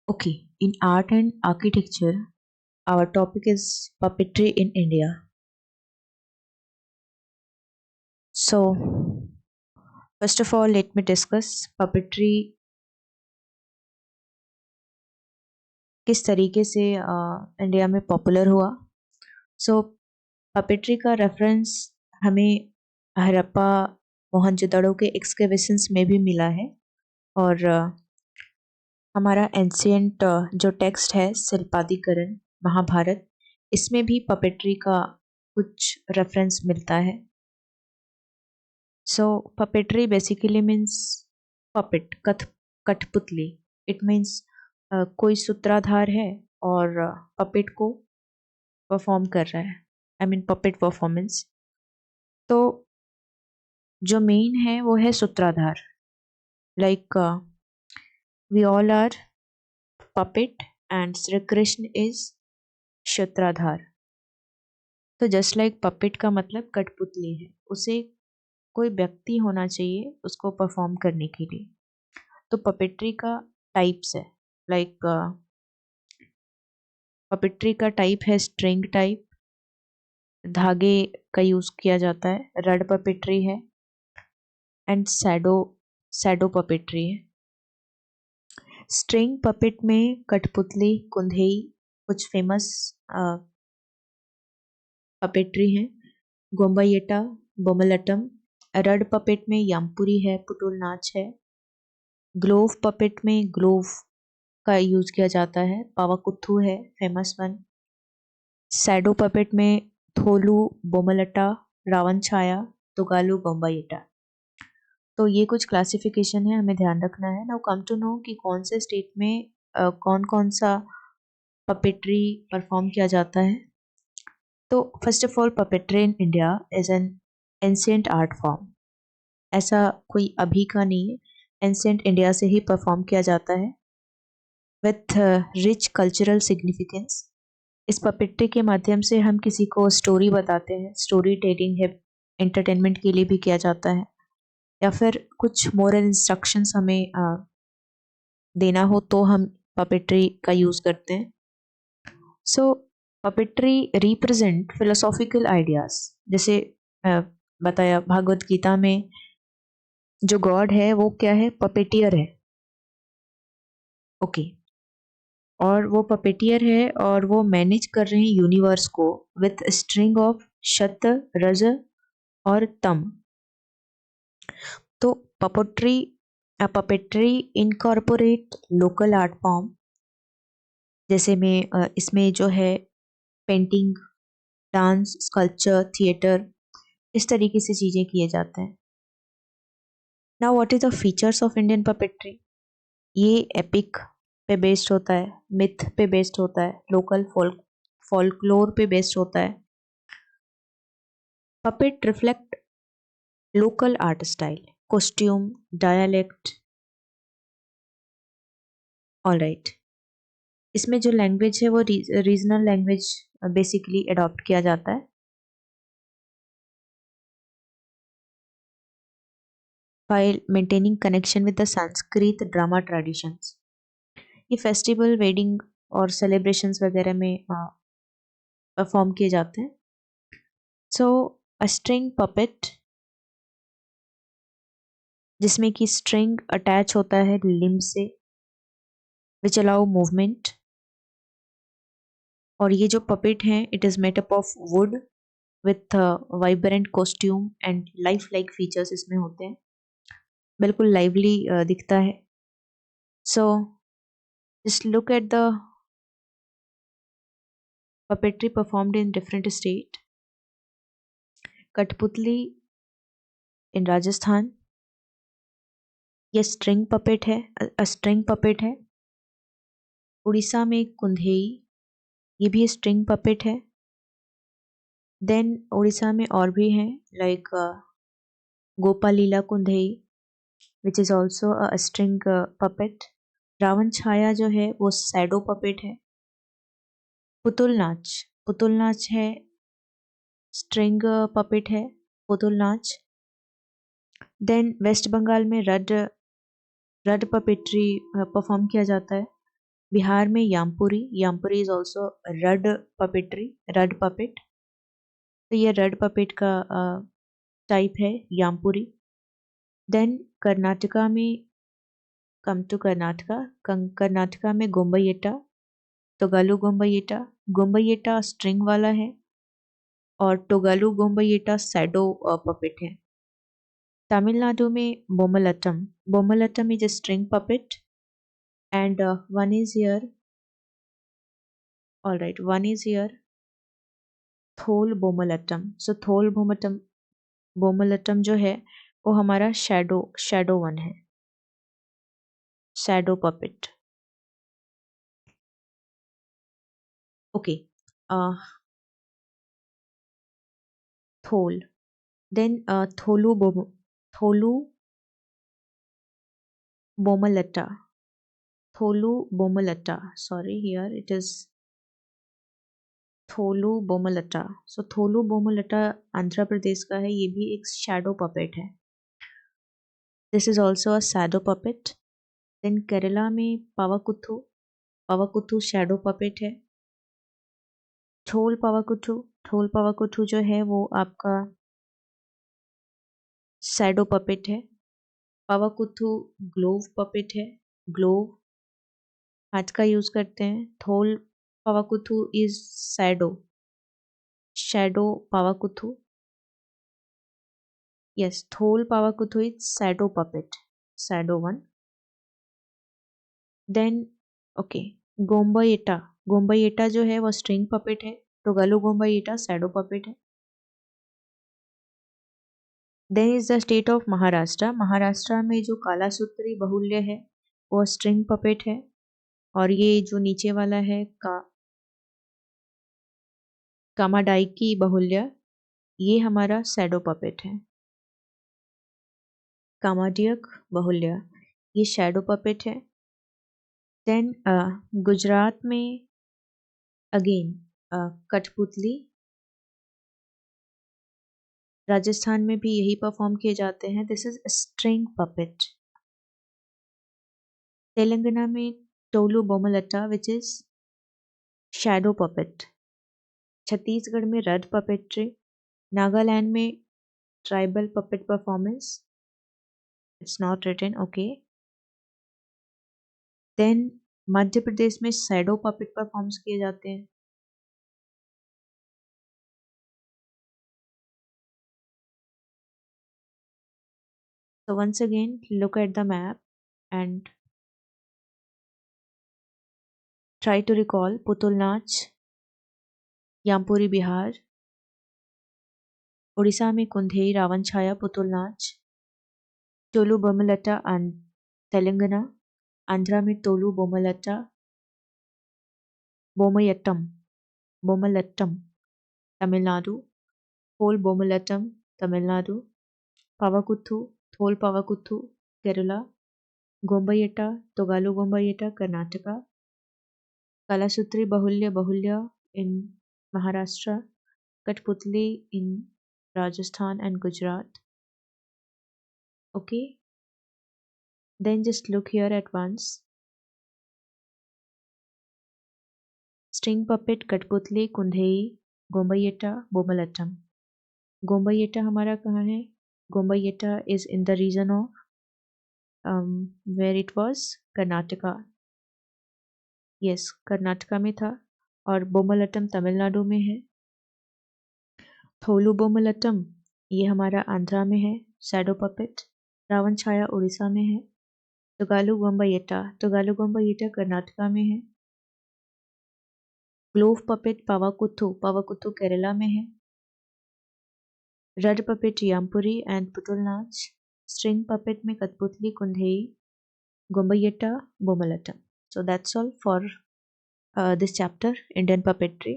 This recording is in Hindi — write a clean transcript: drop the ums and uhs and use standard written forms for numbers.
Okay, in art and architecture, our topic is puppetry in India. So, first of all, let me discuss puppetry किस तरीके से इंडिया में पॉपुलर हुआ. सो पपेट्री का रेफरेंस हमें हड़प्पा मोहनजोदड़ो के एक्सकेवेशंस में भी मिला है. और हमारा एंशियंट जो टेक्स्ट है शिल्पादिकरण महाभारत, इसमें भी पपेट्री का कुछ रेफरेंस मिलता है. So puppetry basically means puppet, कठपुतली. It means कोई सूत्रधार है और पपेट को परफॉर्म कर रहा है. I mean puppet performance. तो जो मेन है वो है सूत्रधार. Like we all are puppet and Sri Krishna is सूत्रधार. तो जस्ट लाइक पपेट का मतलब कठपुतली है, उसे कोई व्यक्ति होना चाहिए उसको परफॉर्म करने के लिए. तो पपेट्री का टाइप्स है. लाइक पपेट्री का टाइप है स्ट्रिंग टाइप, धागे का यूज किया जाता है. रड पपेट्री है एंड सैडो पपेट्री है. स्ट्रिंग पपेट में कठपुतली, कुंधेई कुछ फेमस पपेट्री हैं. गोम्बायट्टा, बोमलटम. रड पपेट में यामपुरी है, पुतुल नाच है. ग्लोव पपेट में ग्लोव का यूज किया जाता है, पावाकुथु है फेमस वन. सैडो पपेट में थोलू, बोमलट्टा, रावण छाया, तुगालू, गोम्बायट्टा. तो ये कुछ क्लासिफिकेशन है, हमें ध्यान रखना है. नाउ कम टू नो कि कौन से स्टेट में कौन कौन सा पपेट्री परफॉर्म किया जाता है. तो first of all puppetry in India is an ancient art form. ऐसा कोई अभी का नहीं है, एंशियंट इंडिया से ही परफॉर्म किया जाता है विथ रिच कल्चरल सिग्निफिकेंस. इस पपेट्री के माध्यम से हम किसी को स्टोरी बताते हैं. स्टोरी टेलिंग है, एंटरटेनमेंट के लिए भी किया जाता है, या फिर कुछ मोरल इंस्ट्रक्शंस हमें देना हो तो हम पपेट्री का यूज़ करते हैं. सो पपेट्री रिप्रेजेंट फिलोसॉफिकल आइडियाज. जैसे बताया भागवत गीता में जो गॉड है वो क्या है, पपेटियर है. ओके. और वो पपेटियर है और वो मैनेज कर रहे हैं यूनिवर्स को विथ स्ट्रिंग ऑफ शत, रज और तम. तो puppetry incorporate local art form. जैसे में इसमें जो है पेंटिंग, डांस, स्कल्पचर, थिएटर, इस तरीके से चीज़ें किए जाते हैं. Now what is the features of Indian puppetry. ये एपिक पे बेस्ड होता है, मिथ पे बेस्ड होता है, लोकल फोल्कलोर पे बेस्ड होता है. Puppet reflect local art style, costume, dialect. All right. इसमें जो लैंग्वेज है वो रीजनल लैंग्वेज बेसिकली अडॉप्ट किया जाता है. while maintaining connection with the Sanskrit drama traditions. ये फेस्टिवल, वेडिंग और सेलिब्रेशंस वगैरह में परफॉर्म किए जाते हैं. सो अ स्ट्रिंग पपेट, जिसमें कि स्ट्रिंग अटैच होता है लिम्ब से, विच अलाउ मूवमेंट. और ये जो पपेट हैं it is made up of wood with vibrant costume and life like features इसमें होते हैं, बिल्कुल लाइवली दिखता है. So just look at the puppetry performed in different state. Kathputli in Rajasthan, ये स्ट्रिंग पपेट है, स्ट्रिंग पपेट है. उड़ीसा में कुंधेई, ये भी स्ट्रिंग पपेट है. देन उड़ीसा में और भी हैं like Gopalila Kundhei which is also a string puppet. Ravan Chhaya जो है वो सैडो पपेट है. पुतुल नाच है, स्ट्रिंग पपेट है, पुतुल नाच. देन वेस्ट बंगाल में रड पपेट्री परफॉर्म किया जाता है. बिहार में Yampuri, Yampuri is also rod puppetry, rod puppet, तो ये रड पपेट का टाइप है यामपुरी। देन कर्नाटका में, कम टू कर्नाटका, कर्नाटका में गोम्बैयट्टा, तोगालू गोम्बैयट्टा, गोम्बैयट्टा स्ट्रिंग वाला है और टोगालू गोम्बैयट्टा सैडो पपेट है। तमिलनाडु में बोमलट्टम, बोमलट्टम is a string puppet and one is here, all right, one is here Thol Bommalattam. So Thol Bommalattam, Bommalattam जो है वो हमारा शैडो वन है, shadow puppet. Okay, Thol, then Tholu Bommalatta, Tholu Bommalatta, sorry here it is Tholu Bommalatta. So Tholu Bommalatta Andhra Pradesh का है, ये भी एक शैडो पपेट है। This is also a shadow puppet. Then Kerala में पावाकुथु, पावाकुथु शैडो पपेट है। थोल पावाकुथु, थोल पावाकुथु जो है वो आपका शैडो पपेट है। पावाकुथु ग्लोव पपेट है, ग्लोव हाथ का यूज करते हैं। Thol Pavakuthu is shadow, shadow Pavakuthu, yes, Thol Pavakuthu is shadow puppet, shadow one. Then okay, Gombeyatta, Gombeyatta जो है वो स्ट्रिंग पपेट है, टोगालू गोम्बैयट्टा शैडो पपेट है। Then is the state of Maharashtra, Maharashtra में जो कालासूत्री बहुल्य है वो स्ट्रिंग पपेट है, और ये जो नीचे वाला है कामाडाइकी बहुल्य, ये हमारा शैडो पपेट है। कामाडियक बहुल्य ये शैडो पपेट है। देन गुजरात में अगेन कठपुतली, राजस्थान में भी यही परफॉर्म किए जाते हैं, this is string puppet. Telangana में Tolu Bommalatta which is shadow puppet. Chhattisgarh में रड पपेट्री। नागालैंड में tribal puppet performance, it's not written, okay. Then Madhya Pradesh में शैडो पपेट परफॉर्म्स किए जाते हैं। So once again look at the map and try to recall Putul नाच, यामपुरी बिहार, उड़ीसा में कुंधेई रावण छाया पुतुल नाच, टोलू बोमलट्टा तेलंगाना, आंध्रा में टोलू बोमलट्टा, बोमयट्टम, बोमलट्टम तमिलनाडु, थोल बोमलट्टम तमिलनाडु, पावाकुथु, थोल पावाकुथु केरला, गोम्बैयट्टा, तोगालू गोम्बैयट्टा कर्नाटका, कालासूत्री बहुल्य बहुल्य इन महाराष्ट्र, कठपुतली इन Rajasthan and Gujarat. Okay, then just look here at once. String puppet, कठपुतली, कुंधेई, गोम्बैयट्टा, बोमलट्टम। गोम्बैयट्टा हमारा कहाँ है? गोम्बैयट्टा is in the region of where it was Karnataka, yes, Karnataka में था, और बोमलट्टम तमिलनाडु में है। थोलू बोमलट्टम ये हमारा आंध्रा में है, शैडो पपेट। रावण छाया उड़ीसा में है। तोगालू गोम्बैयट्टा, तोगालू गोम्बैयट्टा कर्नाटका में है। ग्लोव पपेट पावाकुथु, पावाकुथु केरला में है। रड पपेट यामपुरी एंड पुतुल नाच। स्ट्रिंग पपेट में कठपुतली, कुंधेई, गोम्बैयट्टा, बोमलट्टम। So that's all for this chapter, Indian puppetry.